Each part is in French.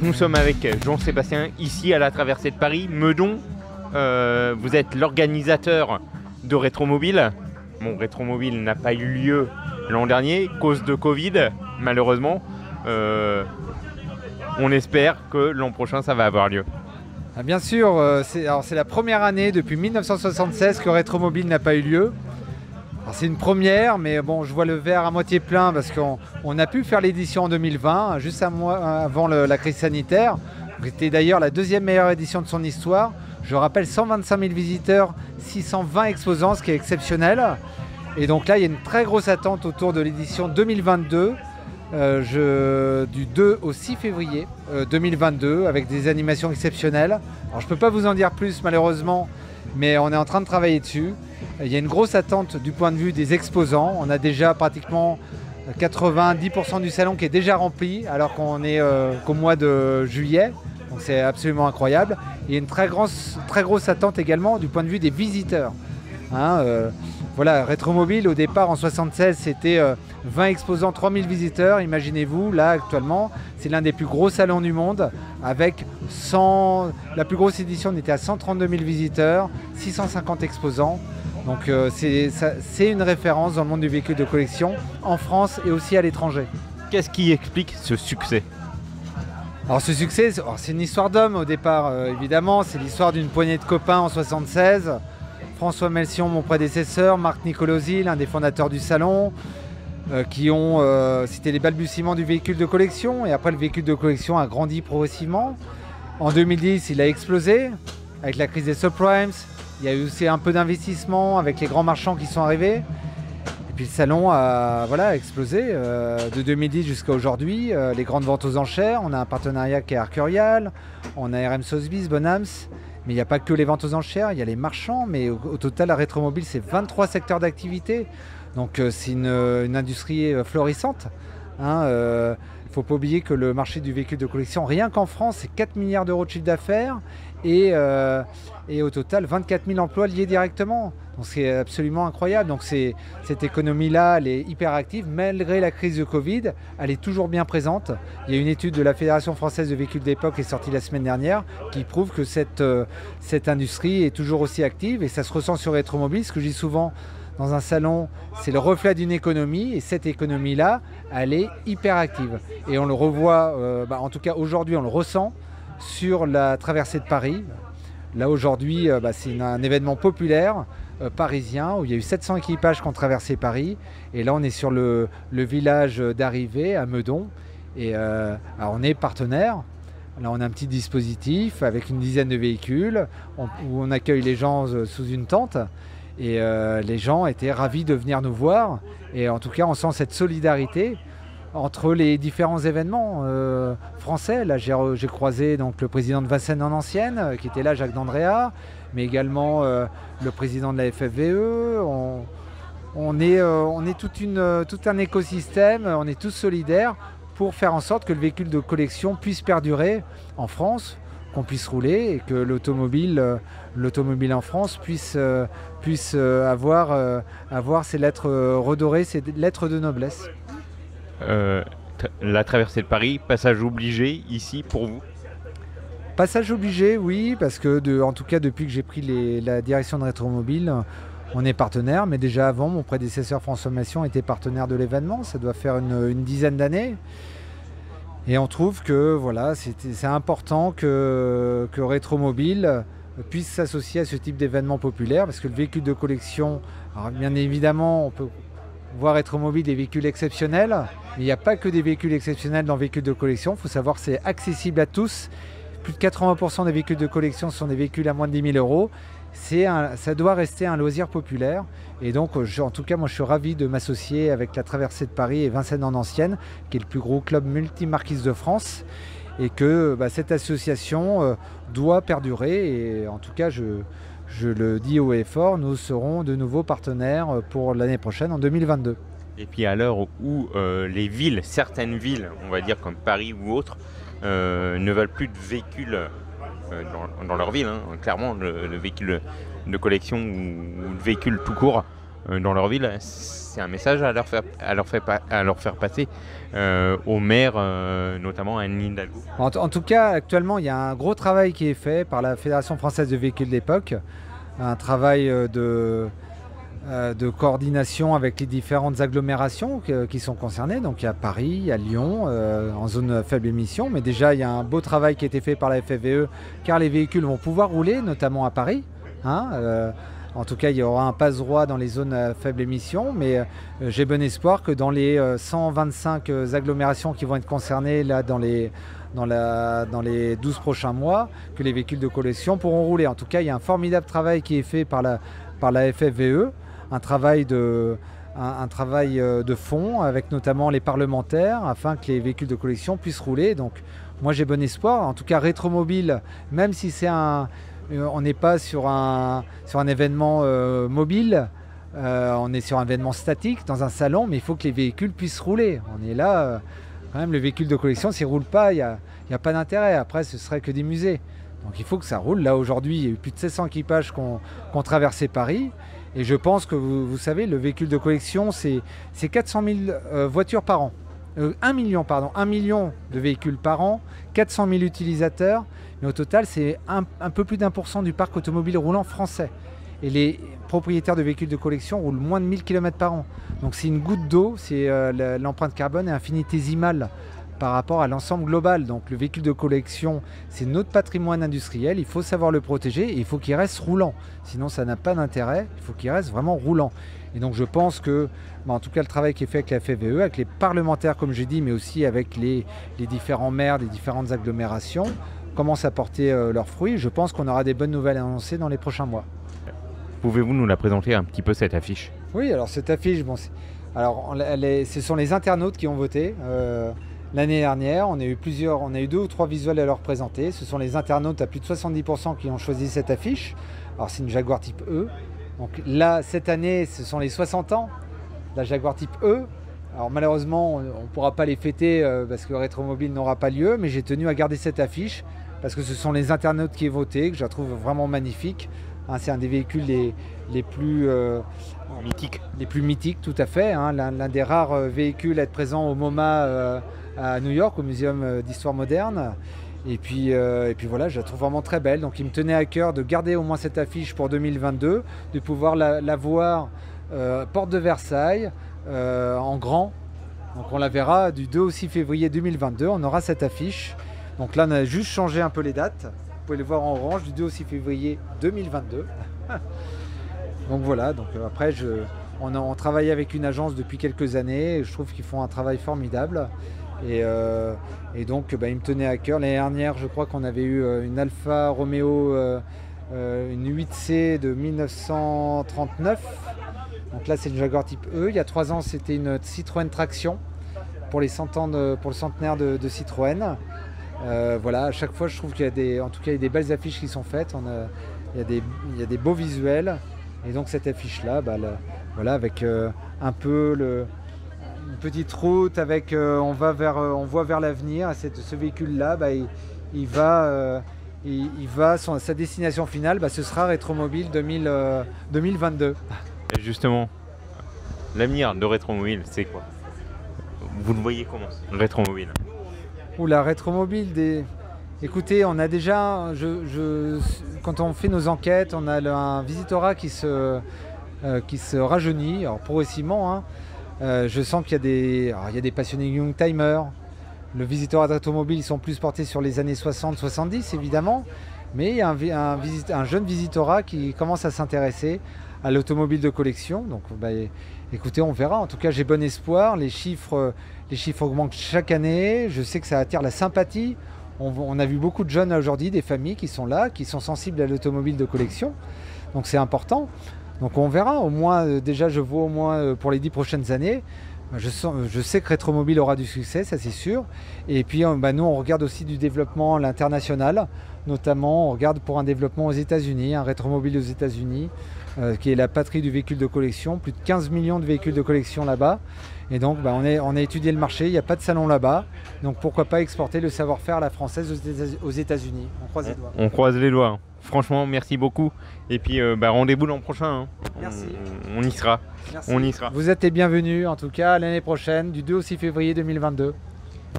Nous sommes avec Jean-Sébastien ici à la traversée de Paris. Meudon, vous êtes l'organisateur de Rétromobile. Bon, Rétromobile n'a pas eu lieu l'an dernier, cause de Covid, malheureusement. On espère que l'an prochain, ça va avoir lieu. Ah, bien sûr, c'est la première année depuis 1976 que Rétromobile n'a pas eu lieu. C'est une première, mais bon, je vois le verre à moitié plein parce qu'on a pu faire l'édition en 2020, juste avant la crise sanitaire. C'était d'ailleurs la deuxième meilleure édition de son histoire. Je rappelle 125 000 visiteurs, 620 exposants, ce qui est exceptionnel. Et donc là, il y a une très grosse attente autour de l'édition 2022, du 2 au 6 février 2022, avec des animations exceptionnelles. Alors je ne peux pas vous en dire plus malheureusement, mais on est en train de travailler dessus. Il y a une grosse attente du point de vue des exposants. On a déjà pratiquement 90% du salon qui est déjà rempli, alors qu'on est qu'au mois de juillet. Donc c'est absolument incroyable. Il y a une très grosse attente également du point de vue des visiteurs. Voilà, Rétromobile, au départ en 1976, c'était 20 exposants, 3000 visiteurs. Imaginez-vous, là actuellement, c'est l'un des plus gros salons du monde, avec la plus grosse édition, on était à 132 000 visiteurs, 650 exposants. Donc c'est une référence dans le monde du véhicule de collection, en France et aussi à l'étranger. Qu'est-ce qui explique ce succès ? Alors ce succès, c'est une histoire d'homme au départ, évidemment. C'est l'histoire d'une poignée de copains en 1976. François Melsion, mon prédécesseur, Marc Nicolosi, l'un des fondateurs du salon, c'était les balbutiements du véhicule de collection. Et après, le véhicule de collection a grandi progressivement. En 2010, il a explosé avec la crise des subprimes. Il y a eu aussi un peu d'investissement avec les grands marchands qui sont arrivés. Et puis le salon a explosé de 2010 jusqu'à aujourd'hui. Les grandes ventes aux enchères, on a un partenariat qui est Arcurial, on a RM Sotheby's, Bonhams. Mais il n'y a pas que les ventes aux enchères, il y a les marchands. Mais au total, la Rétromobile, c'est 23 secteurs d'activité. Donc c'est une industrie florissante. Il ne faut pas oublier que le marché du véhicule de collection, rien qu'en France, c'est 4 milliards d'euros de chiffre d'affaires. Et au total 24 000 emplois liés directement. Donc c'est absolument incroyable. Donc cette économie-là, elle est hyper active. Malgré la crise de Covid, elle est toujours bien présente. Il y a une étude de la Fédération française de véhicules d'époque qui est sortie la semaine dernière qui prouve que cette industrie est toujours aussi active et ça se ressent sur Rétromobile. Ce que je dis souvent dans un salon, c'est le reflet d'une économie et cette économie-là, elle est hyper active. Et on le revoit, en tout cas aujourd'hui, on le ressent sur la traversée de Paris. Là aujourd'hui, c'est un événement populaire parisien où il y a eu 700 équipages qui ont traversé Paris. Et là, on est sur le village d'arrivée à Meudon. Et alors on est partenaire. Là, on a un petit dispositif avec une dizaine de véhicules où on accueille les gens sous une tente. Et les gens étaient ravis de venir nous voir. Et en tout cas, on sent cette solidarité entre les différents événements français. Là, j'ai croisé donc, le président de Vincennes en Ancienne, qui était là, Jacques d'Andrea, mais également le président de la FFVE. On est tout un écosystème, on est tous solidaires pour faire en sorte que le véhicule de collection puisse perdurer en France, qu'on puisse rouler et que l'automobile en France puisse avoir ses lettres redorées, ses lettres de noblesse. La traversée de Paris, passage obligé ici pour vous? Passage obligé, oui, parce que en tout cas depuis que j'ai pris la direction de Rétromobile, on est partenaire, mais déjà avant, mon prédécesseur François Melsion était partenaire de l'événement, ça doit faire une dizaine d'années. Et on trouve que voilà, c'est important que Rétromobile puisse s'associer à ce type d'événement populaire, parce que le véhicule de collection, alors bien évidemment, on peut voir Rétromobile des véhicules exceptionnels, mais il n'y a pas que des véhicules exceptionnels dans le véhicule de collection. Il faut savoir que c'est accessible à tous. Plus de 80% des véhicules de collection sont des véhicules à moins de 10 000 euros. Ça doit rester un loisir populaire. Et donc, en tout cas, moi, je suis ravi de m'associer avec la Traversée de Paris et Vincennes en Ancienne, qui est le plus gros club multimarquiste de France. Et que cette association doit perdurer. Et en tout cas, je le dis haut et fort, nous serons de nouveaux partenaires pour l'année prochaine, en 2022. Et puis à l'heure où certaines villes, on va dire comme Paris ou autres, ne veulent plus de véhicules dans leur ville, clairement, le véhicule de collection ou le véhicule tout court, dans leur ville, c'est un message à leur faire passer aux maires, notamment à Anne Hidalgo. En tout cas, actuellement, il y a un gros travail qui est fait par la Fédération française de véhicules d'époque, un travail de coordination avec les différentes agglomérations qui sont concernées. Donc il y a Paris, il y a Lyon, en zone faible émission. Mais déjà, il y a un beau travail qui a été fait par la FFVE, car les véhicules vont pouvoir rouler, notamment à Paris. En tout cas, il y aura un passe-droit dans les zones à faible émission, mais j'ai bon espoir que dans les 125 agglomérations qui vont être concernées là, dans les 12 prochains mois, que les véhicules de collection pourront rouler. En tout cas, il y a un formidable travail qui est fait par la FFVE, un travail de fond avec notamment les parlementaires afin que les véhicules de collection puissent rouler. Donc moi j'ai bon espoir. En tout cas, Rétromobile, même si on n'est pas sur un événement mobile, on est sur un événement statique dans un salon, mais il faut que les véhicules puissent rouler. On est là, quand même, le véhicule de collection, s'il ne roule pas, il n'y a pas d'intérêt. Après, ce serait que des musées. Donc il faut que ça roule. Là aujourd'hui, il y a eu plus de 700 équipages qui ont traversé Paris. Et je pense que vous savez, le véhicule de collection, c'est 400 000 voitures par an. 1 million de véhicules par an, 400 000 utilisateurs. Mais au total, c'est un peu plus d'1% du parc automobile roulant français. Et les propriétaires de véhicules de collection roulent moins de 1000 km par an. Donc c'est une goutte d'eau, l'empreinte carbone est infinitésimale par rapport à l'ensemble global. Donc le véhicule de collection, c'est notre patrimoine industriel, il faut savoir le protéger et il faut qu'il reste roulant. Sinon ça n'a pas d'intérêt, il faut qu'il reste vraiment roulant. Et donc je pense que, en tout cas le travail qui est fait avec la FFVE, avec les parlementaires comme j'ai dit, mais aussi avec les différents maires des différentes agglomérations, commence à porter leurs fruits. Je pense qu'on aura des bonnes nouvelles à annoncer dans les prochains mois. Pouvez-vous nous la présenter un petit peu, cette affiche? Oui, alors cette affiche, ce sont les internautes qui ont voté. L'année dernière, on a eu 2 ou 3 visuels à leur présenter. Ce sont les internautes à plus de 70% qui ont choisi cette affiche. Alors c'est une Jaguar type E. Donc là, cette année, ce sont les 60 ans, la Jaguar type E. Alors malheureusement, on ne pourra pas les fêter parce que Rétromobile n'aura pas lieu, mais j'ai tenu à garder cette affiche parce que ce sont les internautes qui ont voté, que je la trouve vraiment magnifique. C'est un des véhicules les plus mythiques, tout à fait. L'un des rares véhicules à être présent au MoMA à New York, au Muséum d'Histoire Moderne. Et puis voilà, je la trouve vraiment très belle. Donc il me tenait à cœur de garder au moins cette affiche pour 2022, de pouvoir la voir porte de Versailles, en grand. Donc on la verra du 2 au 6 février 2022, on aura cette affiche. Donc là on a juste changé un peu les dates. Vous pouvez les voir en orange du 2 au 6 février 2022. Donc voilà, après on travaille avec une agence depuis quelques années et je trouve qu'ils font un travail formidable. Et donc il me tenait à cœur. L'année dernière, je crois qu'on avait eu une Alfa Romeo, une 8C de 1939. Donc là, c'est une Jaguar type E. Il y a 3 ans, c'était une Citroën Traction pour le centenaire de Citroën. Voilà, à chaque fois, je trouve qu'il y a des belles affiches qui sont faites. Il y a des beaux visuels. Et donc cette affiche-là, voilà, avec un peu une petite route, avec on voit vers l'avenir. Ce véhicule-là, sa destination finale, ce sera Rétromobile 2022. Et justement, l'avenir de Rétromobile, c'est quoi? Vous le voyez comment, Rétromobile? La Rétromobile, écoutez, on a déjà, quand on fait nos enquêtes, on a un visitorat qui se rajeunit, alors progressivement. Je sens qu'il y a des passionnés Youngtimer. Le visitorat de Rétromobile, ils sont plus portés sur les années 60-70 évidemment, mais il y a un jeune visitorat qui commence à s'intéresser à l'automobile de collection. Donc écoutez, on verra. En tout cas, j'ai bon espoir. Les chiffres augmentent chaque année. Je sais que ça attire la sympathie. On a vu beaucoup de jeunes aujourd'hui, des familles qui sont là, qui sont sensibles à l'automobile de collection. Donc c'est important. Donc on verra. Au moins, déjà, je vois au moins pour les 10 prochaines années. Je sais que Rétromobile aura du succès, ça c'est sûr. Et puis nous, on regarde aussi du développement à l'international. Notamment, on regarde pour un développement aux États-Unis, un rétromobile aux États-Unis, qui est la patrie du véhicule de collection. Plus de 15 millions de véhicules de collection là-bas. Et donc, on a étudié le marché, il n'y a pas de salon là-bas. Donc, pourquoi pas exporter le savoir-faire à la française aux États-Unis. On croise les doigts. On croise les doigts. Franchement, merci beaucoup. Et puis, rendez-vous l'an prochain. Hein. Merci. On y sera. Merci. On y sera. Vous êtes les bienvenus, en tout cas, l'année prochaine, du 2 au 6 février 2022.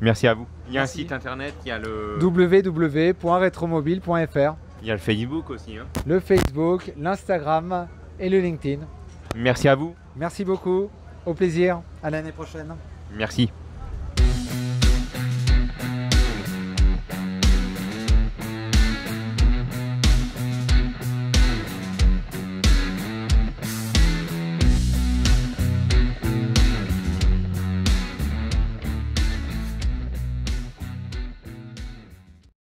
Merci à vous. Il y a Merci. un site internet, il y a le www.retromobile.fr. Il y a le Facebook aussi. Hein. Le Facebook, l'Instagram et le LinkedIn. Merci à vous. Merci beaucoup. Au plaisir. À l'année prochaine. Merci.